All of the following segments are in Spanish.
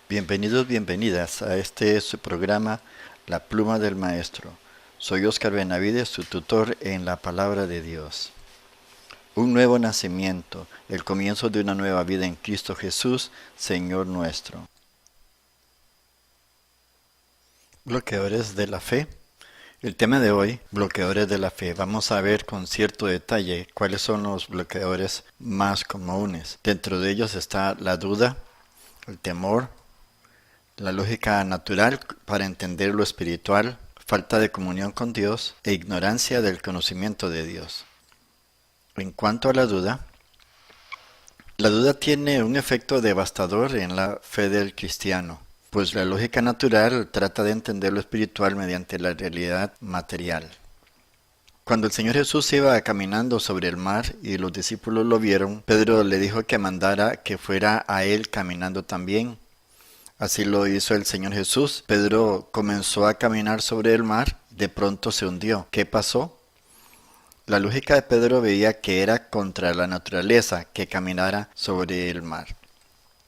Bienvenidos, bienvenidas a su programa La Pluma del Maestro. Soy Oscar Benavides, su tutor en la Palabra de Dios. Un nuevo nacimiento, el comienzo de una nueva vida en Cristo Jesús, Señor nuestro. Bloqueadores de la fe. El tema de hoy, bloqueadores de la fe. Vamos a ver con cierto detalle cuáles son los bloqueadores más comunes. Dentro de ellos está la duda, el temor, la lógica natural para entender lo espiritual, falta de comunión con Dios e ignorancia del conocimiento de Dios. En cuanto a la duda tiene un efecto devastador en la fe del cristiano, pues la lógica natural trata de entender lo espiritual mediante la realidad material. Cuando el Señor Jesús iba caminando sobre el mar y los discípulos lo vieron, Pedro le dijo que mandara que fuera a él caminando también. Así lo hizo el Señor Jesús. Pedro comenzó a caminar sobre el mar, de pronto se hundió. ¿Qué pasó? La lógica de Pedro veía que era contra la naturaleza que caminara sobre el mar.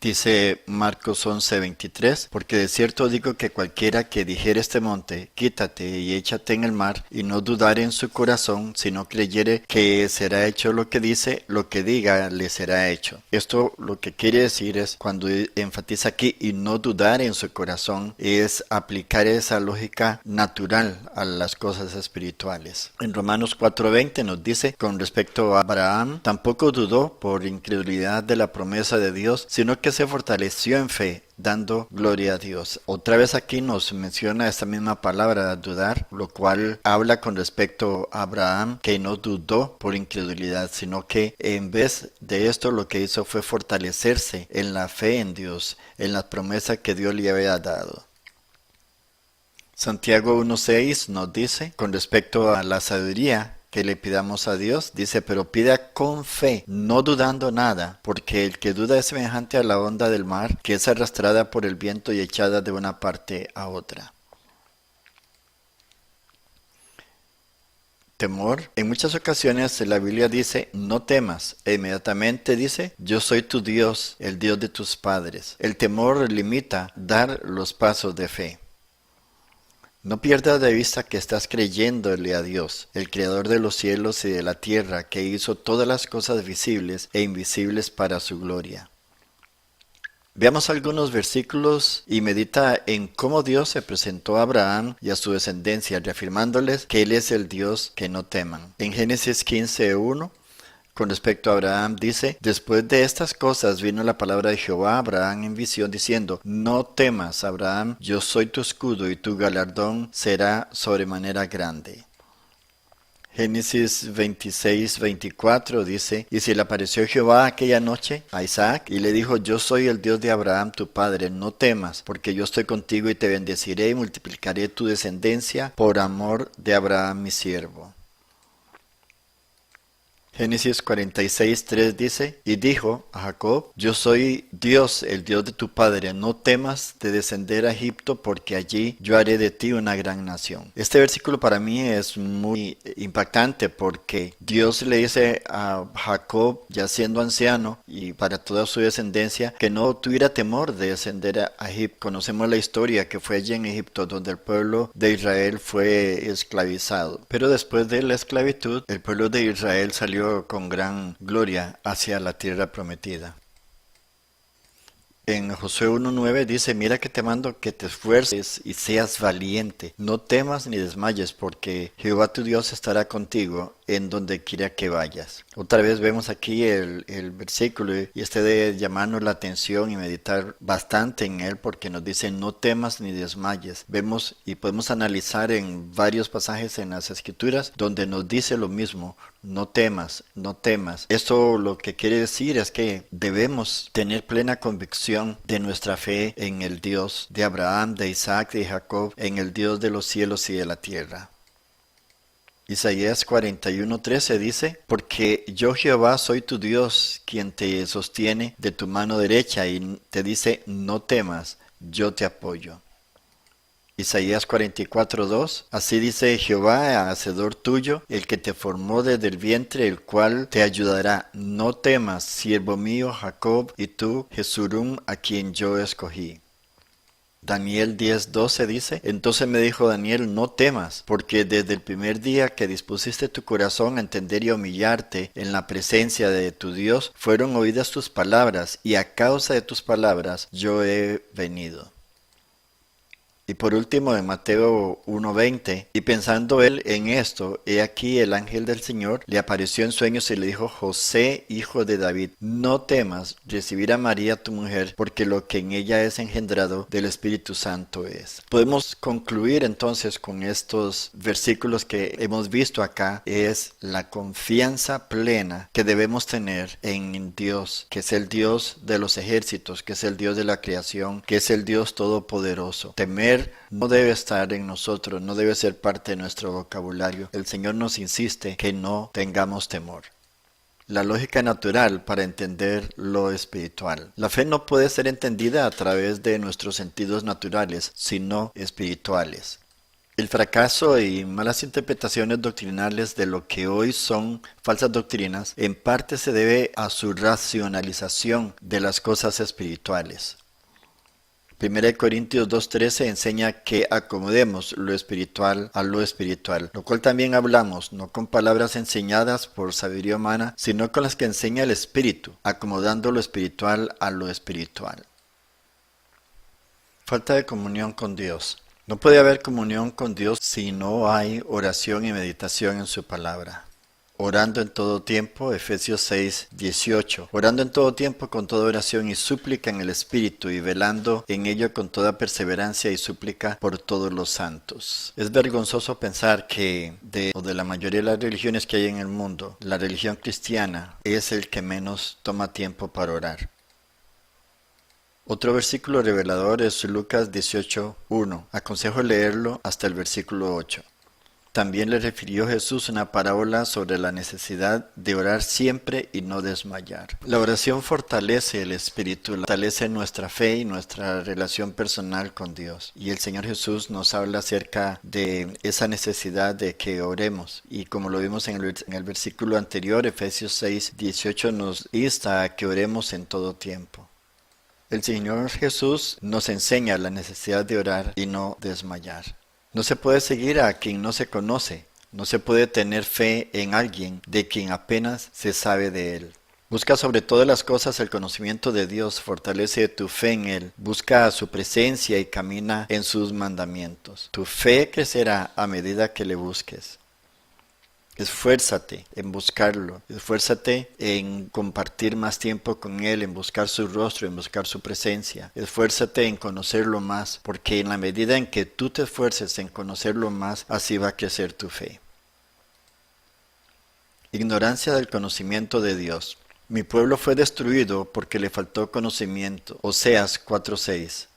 Dice Marcos 11:23, porque de cierto digo que cualquiera que dijere este monte, quítate y échate en el mar, y no dudare en su corazón, sino creyere que será hecho lo que dice, lo que diga le será hecho. Esto lo que quiere decir es, cuando enfatiza aquí, y no dudar en su corazón, es aplicar esa lógica natural a las cosas espirituales. En Romanos 4:20 nos dice, con respecto a Abraham, tampoco dudó por incredulidad de la promesa de Dios, sino que se fortaleció en fe, dando gloria a Dios. Otra vez aquí nos menciona esta misma palabra, dudar, lo cual habla con respecto a Abraham, que no dudó por incredulidad, sino que en vez de esto lo que hizo fue fortalecerse en la fe en Dios, en la promesa que Dios le había dado. Santiago 1:6 nos dice, con respecto a la sabiduría, que le pidamos a Dios, dice, pero pida con fe, no dudando nada, porque el que duda es semejante a la onda del mar, que es arrastrada por el viento y echada de una parte a otra. Temor. En muchas ocasiones la Biblia dice, no temas, e inmediatamente dice, yo soy tu Dios, el Dios de tus padres. El temor limita dar los pasos de fe. No pierdas de vista que estás creyéndole a Dios, el creador de los cielos y de la tierra, que hizo todas las cosas visibles e invisibles para su gloria. Veamos algunos versículos y medita en cómo Dios se presentó a Abraham y a su descendencia, reafirmándoles que Él es el Dios que no teman. En Génesis 15:1, con respecto a Abraham, dice, después de estas cosas vino la palabra de Jehová a Abraham en visión, diciendo, no temas, Abraham, yo soy tu escudo y tu galardón será sobremanera grande. Génesis 26:24 dice, y se le apareció Jehová aquella noche a Isaac y le dijo, yo soy el Dios de Abraham tu padre, no temas, porque yo estoy contigo y te bendeciré y multiplicaré tu descendencia por amor de Abraham mi siervo. Génesis 46:3 dice, y dijo a Jacob, yo soy Dios, el Dios de tu padre, no temas de descender a Egipto, porque allí yo haré de ti una gran nación. Este versículo para mí es muy impactante porque Dios le dice a Jacob, ya siendo anciano, y para toda su descendencia, que no tuviera temor de descender a Egipto. Conocemos la historia que fue allí en Egipto, donde el pueblo de Israel fue esclavizado. Pero después de la esclavitud, el pueblo de Israel salió con gran gloria hacia la tierra prometida. En Josué 1:9 dice, mira que te mando que te esfuerces y seas valiente, no temas ni desmayes, porque Jehová tu Dios estará contigo en donde quiera que vayas. Otra vez vemos aquí el versículo y este de llamarnos la atención y meditar bastante en él, porque nos dice, no temas ni desmayes. Vemos y podemos analizar en varios pasajes en las Escrituras donde nos dice lo mismo, no temas, no temas. Esto lo que quiere decir es que debemos tener plena convicción de nuestra fe en el Dios de Abraham, de Isaac, de Jacob, en el Dios de los cielos y de la tierra. Isaías 41:13 dice, porque yo Jehová soy tu Dios, quien te sostiene de tu mano derecha, y te dice, no temas, yo te apoyo. Isaías 44:2, así dice Jehová, hacedor tuyo, el que te formó desde el vientre, el cual te ayudará. No temas, siervo mío Jacob, y tú, Jesurún, a quien yo escogí. Daniel 10:12 dice, entonces me dijo Daniel, no temas, porque desde el primer día que dispusiste tu corazón a entender y a humillarte en la presencia de tu Dios, fueron oídas tus palabras, y a causa de tus palabras yo he venido. Y por último, en Mateo 1:20, y pensando él en esto, he aquí el ángel del Señor le apareció en sueños y le dijo, José, hijo de David, no temas recibir a María tu mujer, porque lo que en ella es engendrado del Espíritu Santo es. Podemos concluir entonces con estos versículos que hemos visto acá, es la confianza plena que debemos tener en Dios, que es el Dios de los ejércitos, que es el Dios de la creación, que es el Dios todopoderoso. Temer no debe estar en nosotros, no debe ser parte de nuestro vocabulario. El Señor nos insiste que no tengamos temor. La lógica natural para entender lo espiritual. La fe no puede ser entendida a través de nuestros sentidos naturales, sino espirituales. El fracaso y malas interpretaciones doctrinales de lo que hoy son falsas doctrinas, en parte se debe a su racionalización de las cosas espirituales. 1 Corintios 2:13 enseña que acomodemos lo espiritual a lo espiritual, lo cual también hablamos, no con palabras enseñadas por sabiduría humana, sino con las que enseña el Espíritu, acomodando lo espiritual a lo espiritual. Falta de comunión con Dios. No puede haber comunión con Dios si no hay oración y meditación en su palabra. Orando en todo tiempo, Efesios 6:18. Orando en todo tiempo con toda oración y súplica en el Espíritu y velando en ello con toda perseverancia y súplica por todos los santos. Es vergonzoso pensar que de la mayoría de las religiones que hay en el mundo, la religión cristiana es el que menos toma tiempo para orar. Otro versículo revelador es Lucas 18:1. Aconsejo leerlo hasta el versículo 8. También le refirió Jesús una parábola sobre la necesidad de orar siempre y no desmayar. La oración fortalece el espíritu, fortalece nuestra fe y nuestra relación personal con Dios. Y el Señor Jesús nos habla acerca de esa necesidad de que oremos. Y como lo vimos en el versículo anterior, Efesios 6:18 nos insta a que oremos en todo tiempo. El Señor Jesús nos enseña la necesidad de orar y no desmayar. No se puede seguir a quien no se conoce, no se puede tener fe en alguien de quien apenas se sabe de él. Busca sobre todas las cosas el conocimiento de Dios, fortalece tu fe en Él, busca su presencia y camina en sus mandamientos. Tu fe crecerá a medida que le busques. Esfuérzate en buscarlo, esfuérzate en compartir más tiempo con Él, en buscar su rostro, en buscar su presencia. Esfuérzate en conocerlo más, porque en la medida en que tú te esfuerces en conocerlo más, así va a crecer tu fe. Ignorancia del conocimiento de Dios. Mi pueblo fue destruido porque le faltó conocimiento. Oseas 4:6.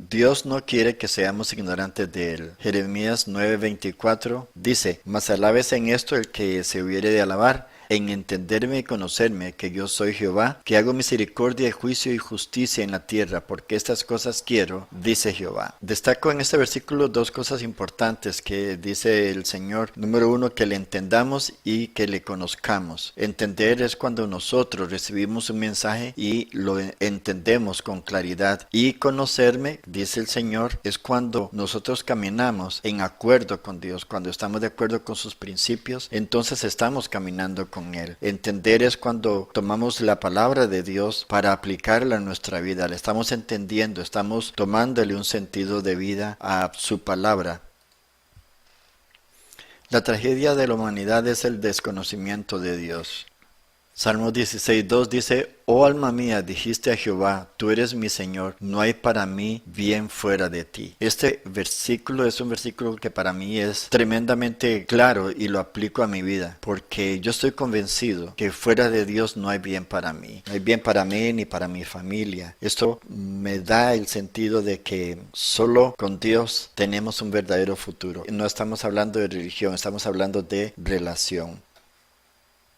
Dios no quiere que seamos ignorantes de Él. Jeremías 9:24 dice, mas alabes en esto el que se hubiere de alabar, en entenderme y conocerme que yo soy Jehová, que hago misericordia, juicio y justicia en la tierra, porque estas cosas quiero, dice Jehová. Destaco en este versículo dos cosas importantes que dice el Señor. Número uno, que le entendamos y que le conozcamos. Entender es cuando nosotros recibimos un mensaje y lo entendemos con claridad. Y conocerme, dice el Señor, es cuando nosotros caminamos en acuerdo con Dios, cuando estamos de acuerdo con sus principios, entonces estamos caminando con Él. Entender es cuando tomamos la palabra de Dios para aplicarla a nuestra vida. La estamos entendiendo, estamos tomándole un sentido de vida a su palabra. La tragedia de la humanidad es el desconocimiento de Dios. Salmo 16:2 dice, oh alma mía, dijiste a Jehová, tú eres mi Señor, no hay para mí bien fuera de ti. Este versículo es un versículo que para mí es tremendamente claro y lo aplico a mi vida, porque yo estoy convencido que fuera de Dios no hay bien para mí. No hay bien para mí ni para mi familia. Esto me da el sentido de que solo con Dios tenemos un verdadero futuro. No estamos hablando de religión, estamos hablando de relación.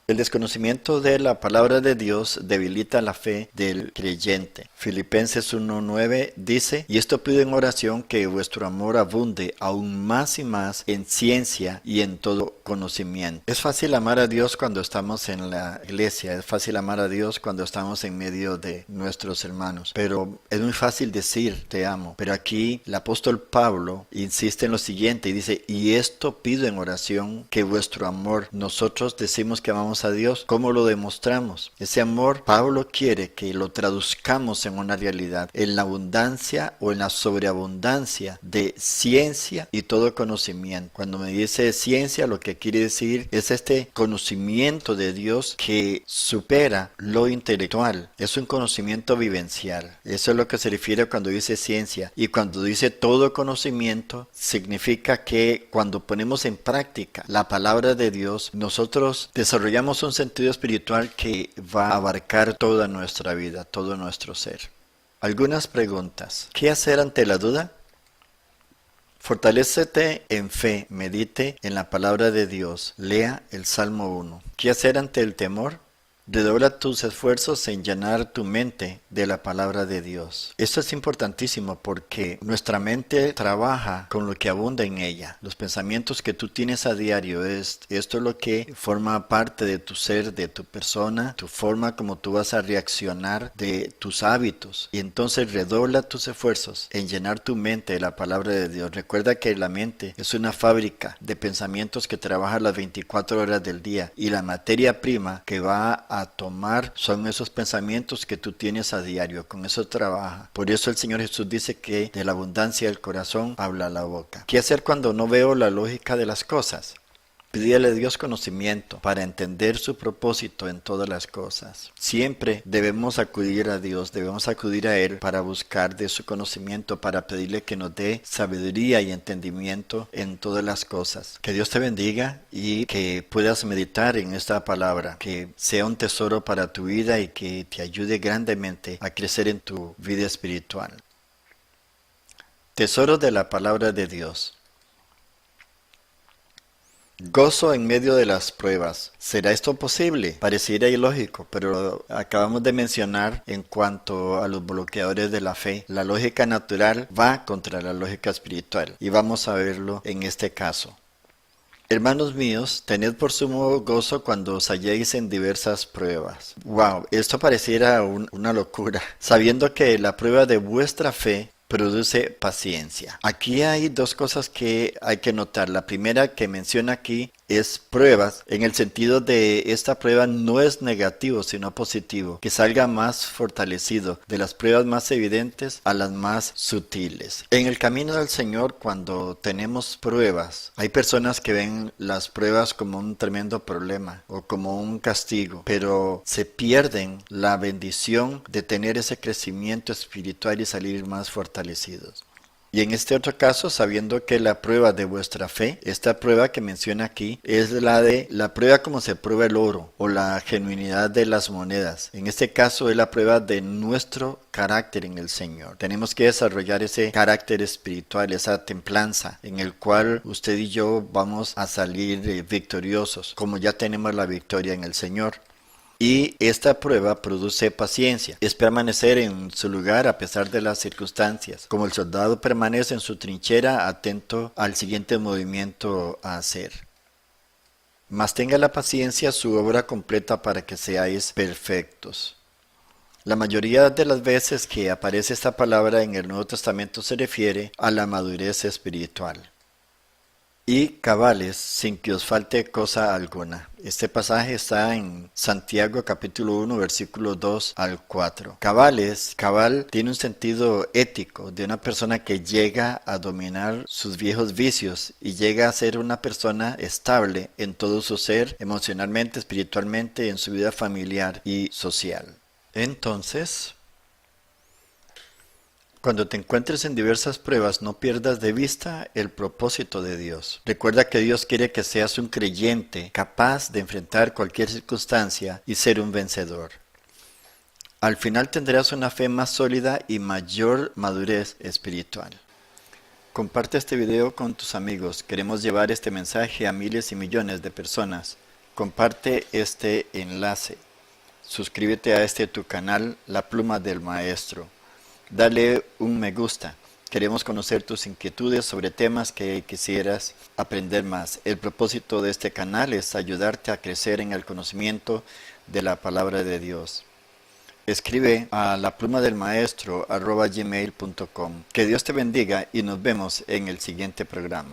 El desconocimiento de la palabra de Dios debilita la fe del creyente. Filipenses 1:9 dice, y esto pido en oración que vuestro amor abunde aún más y más en ciencia y en todo conocimiento. Es fácil amar a Dios cuando estamos en la iglesia, es fácil amar a Dios cuando estamos en medio de nuestros hermanos, pero es muy fácil decir te amo. Pero aquí el apóstol Pablo insiste en lo siguiente y dice, y esto pido en oración que vuestro amor, nosotros decimos que amamos a Dios, ¿cómo lo demostramos? Ese amor, Pablo quiere que lo traduzcamos en una realidad, en la abundancia o en la sobreabundancia de ciencia y todo conocimiento. Cuando me dice ciencia, lo que quiere decir es este conocimiento de Dios que supera lo intelectual, es un conocimiento vivencial. Eso es lo que se refiere cuando dice ciencia. Y cuando dice todo conocimiento, significa que cuando ponemos en práctica la palabra de Dios, nosotros desarrollamos un sentido espiritual que va a abarcar toda nuestra vida, todo nuestro ser. Algunas preguntas. ¿Qué hacer ante la duda? Fortalécete en fe, medite en la palabra de Dios, lea el Salmo 1. ¿Qué hacer ante el temor? Redobla tus esfuerzos en llenar tu mente de la palabra de Dios. Esto es importantísimo porque nuestra mente trabaja con lo que abunda en ella. Los pensamientos que tú tienes a diario, esto es lo que forma parte de tu ser, de tu persona, tu forma como tú vas a reaccionar, de tus hábitos. Y entonces redobla tus esfuerzos en llenar tu mente de la palabra de Dios. Recuerda que la mente es una fábrica de pensamientos que trabaja las 24 horas del día y la materia prima que va a tomar son esos pensamientos que tú tienes a diario, con eso trabaja. Por eso el Señor Jesús dice que de la abundancia del corazón habla la boca. ¿Qué hacer cuando no veo la lógica de las cosas? Pídele a Dios conocimiento para entender su propósito en todas las cosas. Siempre debemos acudir a Dios, debemos acudir a Él para buscar de su conocimiento, para pedirle que nos dé sabiduría y entendimiento en todas las cosas. Que Dios te bendiga y que puedas meditar en esta palabra, que sea un tesoro para tu vida y que te ayude grandemente a crecer en tu vida espiritual. Tesoro de la palabra de Dios. Gozo en medio de las pruebas. ¿Será esto posible? Pareciera ilógico, pero acabamos de mencionar en cuanto a los bloqueadores de la fe. La lógica natural va contra la lógica espiritual y vamos a verlo en este caso. Hermanos míos, tened por sumo gozo cuando os halléis en diversas pruebas. Wow, esto pareciera una locura, sabiendo que la prueba de vuestra fe produce paciencia. Aquí hay dos cosas que hay que notar. La primera que menciona aquí es pruebas, en el sentido de esta prueba no es negativo, sino positivo, que salga más fortalecido, de las pruebas más evidentes a las más sutiles. En el camino del Señor, cuando tenemos pruebas, hay personas que ven las pruebas como un tremendo problema o como un castigo, pero se pierden la bendición de tener ese crecimiento espiritual y salir más fortalecidos. Y en este otro caso, sabiendo que la prueba de vuestra fe, esta prueba que menciona aquí, es la prueba como se prueba el oro o la genuinidad de las monedas. En este caso es la prueba de nuestro carácter en el Señor. Tenemos que desarrollar ese carácter espiritual, esa templanza en el cual usted y yo vamos a salir victoriosos, como ya tenemos la victoria en el Señor. Y esta prueba produce paciencia, es permanecer en su lugar a pesar de las circunstancias, como el soldado permanece en su trinchera atento al siguiente movimiento a hacer. Mas tenga la paciencia su obra completa para que seáis perfectos. La mayoría de las veces que aparece esta palabra en el Nuevo Testamento se refiere a la madurez espiritual. Y cabales, sin que os falte cosa alguna. Este pasaje está en Santiago capítulo 1 versículo 2 al 4. Cabal tiene un sentido ético de una persona que llega a dominar sus viejos vicios y llega a ser una persona estable en todo su ser, emocionalmente, espiritualmente, en su vida familiar y social. Entonces, cuando te encuentres en diversas pruebas, no pierdas de vista el propósito de Dios. Recuerda que Dios quiere que seas un creyente capaz de enfrentar cualquier circunstancia y ser un vencedor. Al final tendrás una fe más sólida y mayor madurez espiritual. Comparte este video con tus amigos. Queremos llevar este mensaje a miles y millones de personas Comparte este enlace. Suscríbete a este tu canal, La Pluma del Maestro. Dale un me gusta. Queremos conocer tus inquietudes sobre temas que quisieras aprender más. El propósito de este canal es ayudarte a crecer en el conocimiento de la palabra de Dios. Escribe a laplumadelmaestro@gmail.com. Que Dios te bendiga y nos vemos en el siguiente programa.